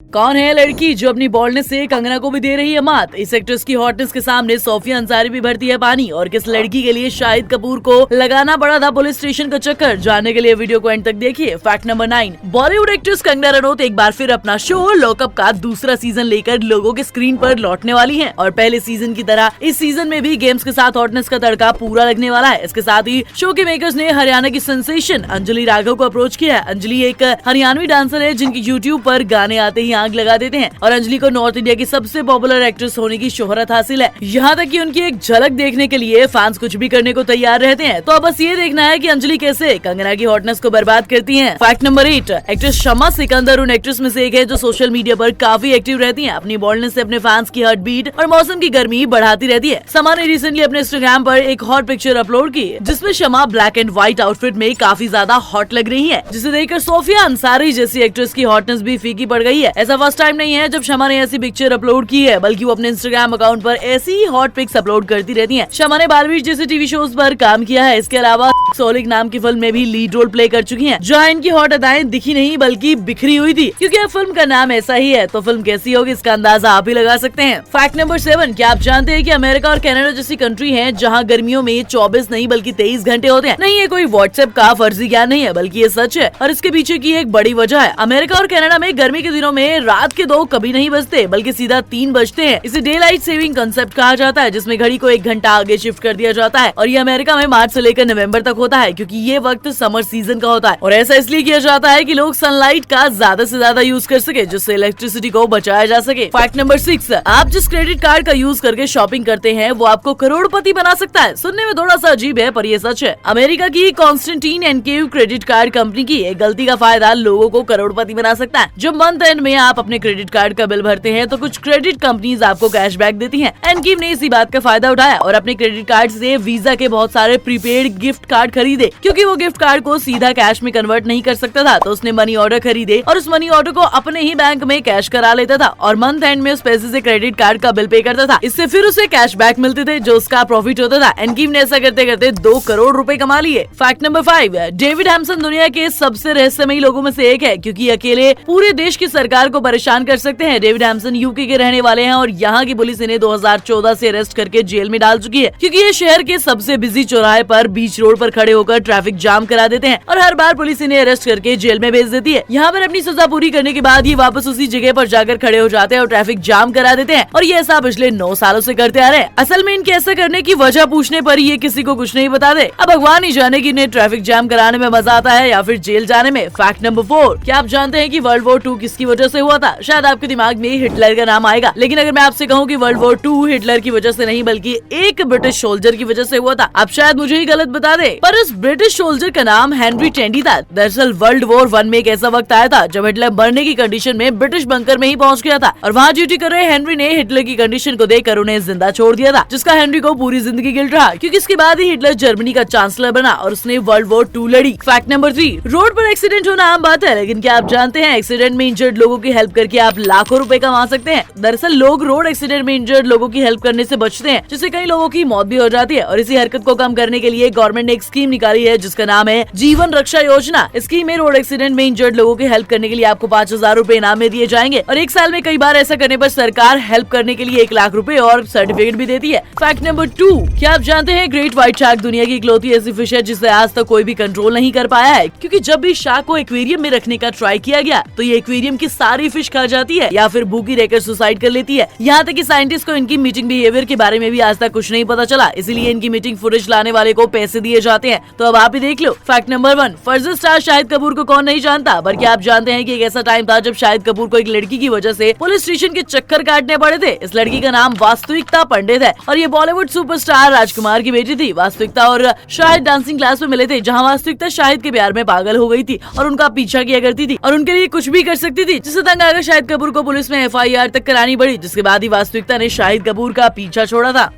कौन है लड़की जो अपनी बॉल्डनेस से कंगना को भी दे रही है मात? इस एक्ट्रेस की हॉटनेस के सामने सोफिया अंसारी भी भरती है पानी। और किस लड़की के लिए शाहिद कपूर को लगाना पड़ा था पुलिस स्टेशन का चक्कर? जानने के लिए वीडियो को एंड तक देखिए। Fact number 9, Bollywood actress Kangana Ranaut एक बार फिर अपना शो लॉकअप का दूसरा सीजन लेकर लोगों के स्क्रीन पर लौटने वाली है। और पहले सीजन की तरह इस सीजन में भी गेम्स के साथ हॉटनेस का तड़का पूरा लगने वाला है। इसके साथ ही शो के मेकर्स ने हरियाणा की सेंसेशन अंजलि राघव को अप्रोच किया है। अंजलि एक हरियाणवी डांसर है जिनकी यूट्यूब पर गाने आते ही आग लगा देते हैं और अंजलि को नॉर्थ इंडिया की सबसे पॉपुलर एक्ट्रेस होने की शोहरत हासिल है। यहाँ तक कि उनकी एक झलक देखने के लिए फैंस कुछ भी करने को तैयार रहते हैं। तो अब बस ये देखना है कि अंजलि कैसे कंगना की हॉटनेस को बर्बाद करती हैं। फैक्ट नंबर 8, एक्ट्रेस शमा सिकंदर उन एक्ट्रेस में से एक है जो सोशल मीडिया पर काफी एक्टिव रहती है। अपनी बॉल्डनेस से अपने फैंस की हार्ट बीट और मौसम की गर्मी बढ़ाती रहती है। शमा ने रिसेंटली अपने इंस्टाग्राम पर एक हॉट पिक्चर अपलोड की जिसमें शमा ब्लैक एंड व्हाइट आउटफिट में काफी ज्यादा हॉट लग रही है, जिसे देखकर सोफिया अंसारी जैसी एक्ट्रेस की हॉटनेस भी फीकी पड़ गई है। ऐसा फर्स्ट टाइम नहीं है जब शमा ने ऐसी पिक्चर अपलोड की है, बल्कि वो अपने इंस्टाग्राम अकाउंट पर ऐसी ही हॉट पिक्स अपलोड करती रहती हैं। शमा ने बालवीर जैसे टीवी शोज पर काम किया है। इसके अलावा सोलिक नाम की फिल्म में भी लीड रोल प्ले कर चुकी हैं, जहां इनकी हॉट अदाएं दिखी नहीं बल्कि बिखरी हुई थी। क्योंकि अब फिल्म का नाम ऐसा ही है तो फिल्म कैसी होगी इसका अंदाजा आप ही लगा सकते हैं। फैक्ट नंबर 7, क्या आप जानते हैं कि अमेरिका और कनाडा जैसी कंट्री है जहां गर्मियों में 24 नहीं बल्कि 23 घंटे होते हैं? नहीं, ये कोई व्हाट्सएप का फर्जी ज्ञान नहीं है बल्कि ये सच है और इसके पीछे की एक बड़ी वजह है। अमेरिका और कनाडा में गर्मी के दिनों में रात के 2 कभी नहीं बजते बल्कि सीधा 3 बजते हैं। इसे डे लाइट सेविंग कंसेप्ट कहा जाता है, जिसमें घड़ी को 1 घंटा आगे शिफ्ट कर दिया जाता है। और ये अमेरिका में मार्च से लेकर नवंबर तक होता है क्योंकि ये वक्त समर सीजन का होता है। और ऐसा इसलिए किया जाता है कि लोग सनलाइट का ज्यादा से ज्यादा यूज कर सके, जिससे इलेक्ट्रिसिटी को बचाया जा सके। फैक्ट नंबर 6, आप जिस क्रेडिट कार्ड का यूज करके शॉपिंग करते हैं वो आपको करोड़पति बना सकता है। सुनने में थोड़ा सा अजीब है पर ये सच है। अमेरिका की कॉन्स्टेंटीन एनकेव क्रेडिट कार्ड कंपनी की एक गलती का फायदा लोगों को करोड़पति बना सकता है। जब मंथ एंड में आप अपने क्रेडिट कार्ड का बिल भरते हैं तो कुछ क्रेडिट कंपनीज आपको कैशबैक देती हैं। एनकेव ने इसी बात का फायदा उठाया और अपने क्रेडिट कार्ड से वीजा के बहुत सारे प्रीपेड गिफ्ट कार्ड खरीदे। क्योंकि वो गिफ्ट कार्ड को सीधा कैश में कन्वर्ट नहीं कर सकता था तो उसने मनी ऑर्डर खरीदे और उस मनी ऑर्डर को अपने ही बैंक में कैश करा लेता था और मंथ एंड में उस पैसे से क्रेडिट कार्ड का बिल पे करता था। इससे फिर उसे कैशबैक मिलते थे जो उसका प्रॉफिट होता था। एनकेव ने ऐसा करते करते 2 करोड़ रुपए कमा लिए। फैक्ट नंबर 5, डेविड हैम्सन दुनिया के सबसे रहस्यमयी लोगों में से एक है क्योंकि अकेले पूरे देश की सरकार को परेशान कर सकते हैं। डेविड हैम्सन यूके के रहने वाले हैं और यहाँ की पुलिस इन्हें 2014 से अरेस्ट करके जेल में डाल चुकी है क्योंकि ये शहर के सबसे बिजी चौराहे पर बीच रोड पर खड़े होकर ट्रैफिक जाम करा देते हैं और हर बार पुलिस इन्हें अरेस्ट करके जेल में भेज देती है। यहाँ पर अपनी सजा पूरी करने के बाद ये वापस उसी जगह पर जाकर खड़े हो जाते हैं और ट्रैफिक जाम करा देते हैं और ये ऐसा पिछले 9 सालों से करते आ रहे हैं। असल में इनके ऐसा करने की वजह पूछने पर ये किसी को कुछ नहीं बता दे। अब भगवान ही जाने कि इन्हें ट्रैफिक जाम कराने में मजा आता है या फिर जेल जाने में। फैक्ट नंबर 4, क्या आप जानते हैं कि वर्ल्ड वॉर 2 किसकी वजह से हुआ था? शायद आपके दिमाग में हिटलर का नाम आएगा, लेकिन अगर मैं आपसे कहूँ कि वर्ल्ड वॉर 2 हिटलर की वजह से नहीं बल्कि एक ब्रिटिश सोल्जर की वजह से हुआ था, आप शायद मुझे ही गलत बता दे। पर उस ब्रिटिश सोल्जर का नाम हेनरी टेंडी था। दरअसल वर्ल्ड वॉर 1 में एक ऐसा वक्त आया था जब हिटलर मरने की कंडीशन में ब्रिटिश बंकर में ही पहुंच गया था और वहाँ ड्यूटी कर रहे हेनरी ने हिटलर की कंडीशन को देखकर उन्हें जिंदा छोड़ दिया था, जिसका हेनरी को पूरी जिंदगी गिल्ट रहा क्योंकि इसके बाद ही हिटलर जर्मनी का चांसलर बना और उसने वर्ल्ड वॉर 2 लड़ी। फैक्ट नंबर 3, रोड पर एक्सीडेंट होना आम बात है, लेकिन क्या आप जानते हैं एक्सीडेंट में इंजर्ड लोगों की हेल्प करके आप लाखों रुपए कमा सकते हैं। दरअसल लोग रोड एक्सीडेंट में इंजर्ड लोगों की हेल्प करने से बचते हैं, जिससे कई लोगों की मौत भी हो जाती है। और इसी हरकत को कम करने के लिए गवर्नमेंट ने एक स्कीम निकाली है जिसका नाम है जीवन रक्षा योजना। स्कीम में रोड एक्सीडेंट में इंजर्ड लोगों की हेल्प करने के लिए आपको 5000 रुपए इनाम में दिए जाएंगे और 1 साल में कई बार ऐसा करने पर सरकार हेल्प करने के लिए 1 लाख रुपए और सर्टिफिकेट भी देती है। फैक्ट नंबर 2, क्या आप जानते हैं ग्रेट व्हाइट शार्क दुनिया की इकलौती ऐसी फिश है जिसे आज तक कोई भी कंट्रोल नहीं कर पाया है क्योंकि जब भी शार्क को एक्वेरियम में रखने का ट्राई किया गया तो ये एक्वेरियम की सारी फिश खा जाती है या फिर भूखी रहकर सुसाइड कर लेती है। यहाँ तक कि साइंटिस्ट को इनकी मीटिंग बिहेवियर के बारे में भी आज तक कुछ नहीं पता चला, इसीलिए इनकी मीटिंग फुटेज लाने वाले को पैसे दिए जाते हैं। तो अब आप ही देख लो। फैक्ट नंबर 1, फर्जी स्टार शाहिद कपूर को कौन नहीं जानता, पर क्या आप जानते हैं कि एक ऐसा टाइम था जब शाहिद कपूर को एक लड़की की वजह से पुलिस स्टेशन के चक्कर काटने पड़े थे। इस लड़की का नाम वास्तविकता पंडित है और ये बॉलीवुड सुपरस्टार राजकुमार की बेटी थी। वास्तविकता और शाहिद डांसिंग क्लास में मिले थे जहाँ वास्तविकता शाहिद के प्यार में पागल हो गई थी और उनका पीछा किया करती थी और उनके लिए कुछ भी कर सकती थी, जिससे तंग आकर शाहिद कपूर को पुलिस में FIR तक करानी पड़ी, जिसके बाद ही वास्तविकता ने शाहिद कपूर का पीछा छोड़ा था।